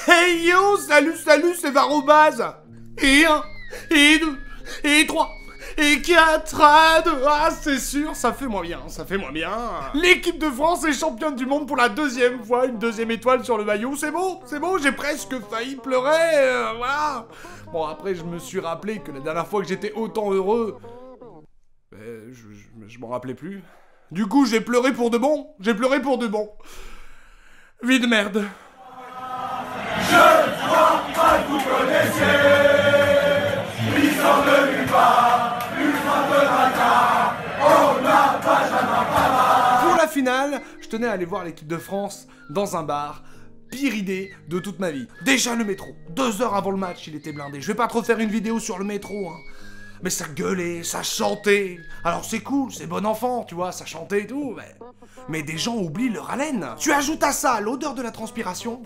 Hey yo, salut, c'est Varobaz. Et 1, et 2, et 3, et 4, à 2. Ah, c'est sûr, ça fait moins bien, L'équipe de France est championne du monde pour la deuxième fois, une deuxième étoile sur le maillot, c'est bon, j'ai presque failli pleurer, voilà. Bon, après, je me suis rappelé que la dernière fois que j'étais autant heureux, je m'en rappelais plus. Du coup, j'ai pleuré pour de bon, Vie de merde. Je crois pas que vous connaissiez l'histoire de nulle part, l'ultra de bâtard, on n'a pas jamais. Pour la finale, je tenais à aller voir l'équipe de France dans un bar. Pire idée de toute ma vie. Déjà le métro. 2 heures avant le match, il était blindé. Je vais pas trop faire une vidéo sur le métro, hein. Mais ça gueulait, ça chantait. Alors c'est cool, c'est bon enfant, tu vois, ça chantait et tout, mais des gens oublient leur haleine. Tu ajoutes à ça l'odeur de la transpiration.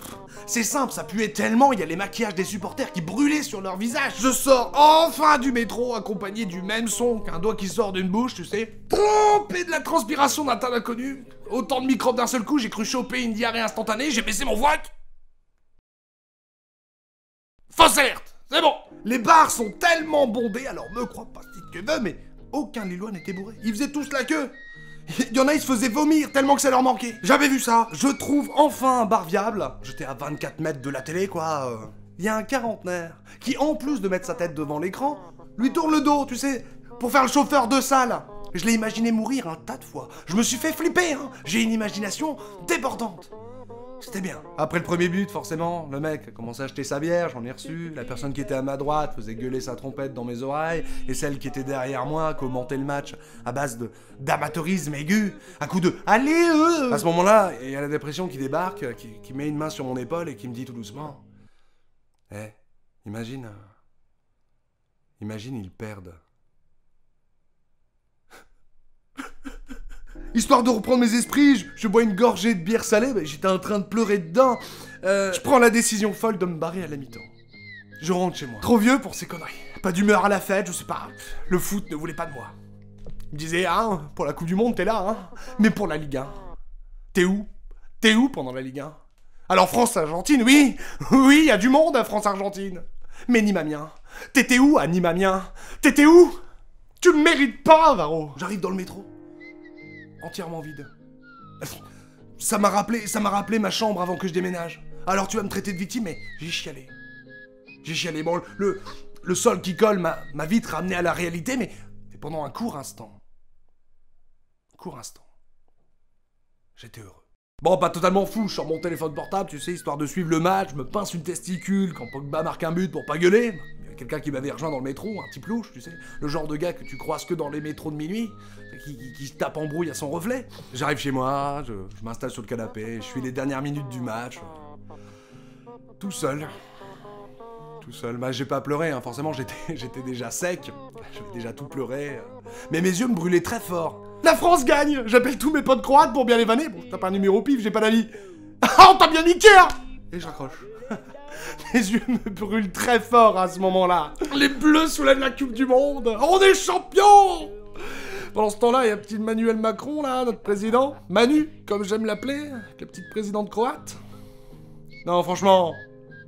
C'est simple, ça puait tellement, il y a les maquillages des supporters qui brûlaient sur leur visage. Je sors enfin du métro accompagné du même son qu'un doigt qui sort d'une bouche, tu sais. Trempé de la transpiration d'un tas d'inconnus. Autant de microbes d'un seul coup, j'ai cru choper une diarrhée instantanée, j'ai baissé mon voix. Fausse alerte, c'est bon. Les bars sont tellement bondés, alors me crois pas si que veux, mais aucun Lillois n'était bourré. Ils faisaient tous la queue. Il y en a, ils se faisaient vomir tellement que ça leur manquait. J'avais vu ça. Je trouve enfin un bar viable. J'étais à 24 mètres de la télé, quoi. Il y a un quarantenaire qui, en plus de mettre sa tête devant l'écran, lui tourne le dos, tu sais, pour faire le chauffeur de salle. Je l'ai imaginé mourir un tas de fois. Je me suis fait flipper, hein. J'ai une imagination débordante. C'était bien. Après le premier but, forcément, le mec a commencé à acheter sa bière, j'en ai reçu. La personne qui était à ma droite faisait gueuler sa trompette dans mes oreilles. Et celle qui était derrière moi commentait le match à base d'amateurisme aigu, à coup de « Allez, eux !» À ce moment-là, il y a la dépression qui débarque, qui met une main sur mon épaule et qui me dit tout doucement « Eh, imagine, ils perdent. » Histoire de reprendre mes esprits, je bois une gorgée de bière salée, j'étais en train de pleurer dedans. Je prends la décision folle de me barrer à la mi-temps. Je rentre chez moi. Trop vieux pour ces conneries. Pas d'humeur à la fête, je sais pas. Le foot ne voulait pas de moi. Il me disait, hein, pour la Coupe du Monde, t'es là, hein. Mais pour la Ligue 1, t'es où? T'es où pendant la Ligue 1? Alors France-Argentine, oui, il y a du monde à France-Argentine. Mais Nîmes-Amiens, t'étais où à Nîmes-Amiens? T'étais où? Tu me mérites pas, Varro. J'arrive dans le métro. Entièrement vide. Ça m'a rappelé ma chambre avant que je déménage. Alors tu vas me traiter de victime, mais j'ai chialé. Bon, le sol qui colle m'a vite ramené à la réalité, mais pendant un court instant. J'étais heureux. Bon, pas totalement fou, je sors mon téléphone portable, tu sais, histoire de suivre le match, je me pince une testicule quand Pogba marque un but pour pas gueuler. Il y a quelqu'un qui m'avait rejoint dans le métro, un petit plouche, tu sais, le genre de gars que tu croises que dans les métros de minuit, qui se tape en brouille à son reflet. J'arrive chez moi, je m'installe sur le canapé, je suis les dernières minutes du match. Tout seul. Bah j'ai pas pleuré, hein. Forcément j'étais déjà sec, j'avais déjà tout pleuré. Mais mes yeux me brûlaient très fort. La France gagne! J'appelle tous mes potes croates pour bien les vanner. Bon, t'as pas un numéro pif, j'ai pas d'avis. Ah, on t'a bien niqué, hein! Et je raccroche. Les yeux me brûlent très fort à ce moment-là. Les Bleus soulèvent la Coupe du Monde. On est champions! Pendant ce temps-là, il y a petit Emmanuel Macron, là, notre président. Manu, comme j'aime l'appeler, avec la petite présidente croate. Non, franchement,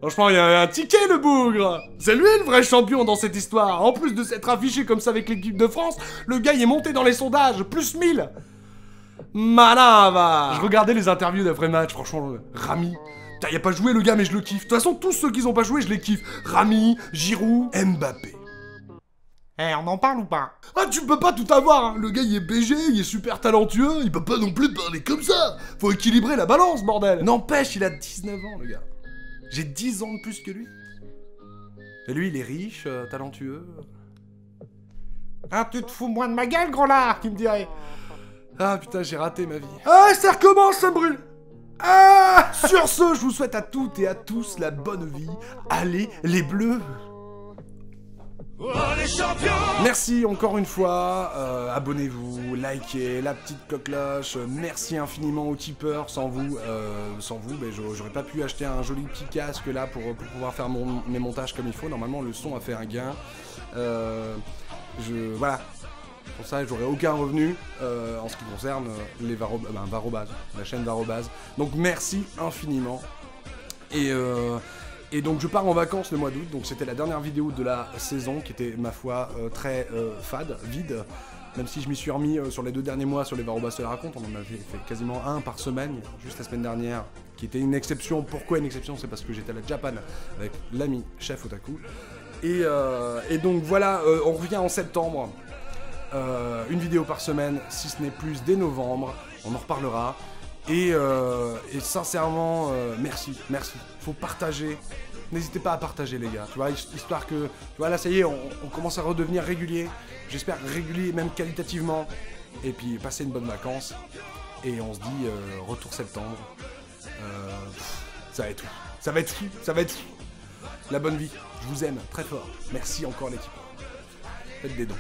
il y a un ticket, le bougre. C'est lui le vrai champion dans cette histoire. En plus de s'être affiché comme ça avec l'équipe de France, le gars il est monté dans les sondages, plus 1000. Malava. Je regardais les interviews d'après-match, franchement, Rami. Putain, il a pas joué le gars, mais je le kiffe. De toute façon, tous ceux qui ont pas joué, je les kiffe. Rami, Giroud, Mbappé. Eh, on en parle ou pas? Ah, tu peux pas tout avoir, hein. Le gars, il est BG, il est super talentueux, il peut pas non plus parler comme ça. Faut équilibrer la balance, bordel. N'empêche, il a 19 ans, le gars. J'ai 10 ans de plus que lui. Et lui, il est riche, talentueux. Ah, tu te fous moins de ma gueule, gros lard, qui me dirait. Ah, putain, j'ai raté ma vie. Ah, ça recommence, ça me brûle. Ah. Sur ce, je vous souhaite à toutes et à tous la bonne vie. Allez, les Bleus. Merci encore une fois, abonnez-vous, likez, la petite cloche, merci infiniment aux tipeurs, sans vous, j'aurais pas pu acheter un joli petit casque là pour pouvoir faire mes montages comme il faut. Normalement le son a fait un gain, voilà, pour ça j'aurais aucun revenu en ce qui concerne les Varobaz, la chaîne Varobaz, donc merci infiniment. Et donc je pars en vacances le mois d'août, donc c'était la dernière vidéo de la saison qui était ma foi très fade, vide. Même si je m'y suis remis sur les 2 derniers mois sur les Varobas se la raconte, on en avait fait quasiment un par semaine, juste la semaine dernière, qui était une exception. Pourquoi une exception? C'est parce que j'étais à la Japan avec l'ami chef Otaku. Et donc voilà, on revient en septembre, une vidéo par semaine, si ce n'est plus dès novembre, on en reparlera. Et sincèrement, merci. Faut partager. N'hésitez pas à partager les gars, tu vois, histoire que, tu vois, là ça y est, on commence à redevenir régulier. J'espère régulier, même qualitativement. Et puis passer une bonne vacance. Et on se dit retour septembre. Ça va être fou. Ça va être fou. La bonne vie. Je vous aime très fort. Merci encore l'équipe. Faites des dons.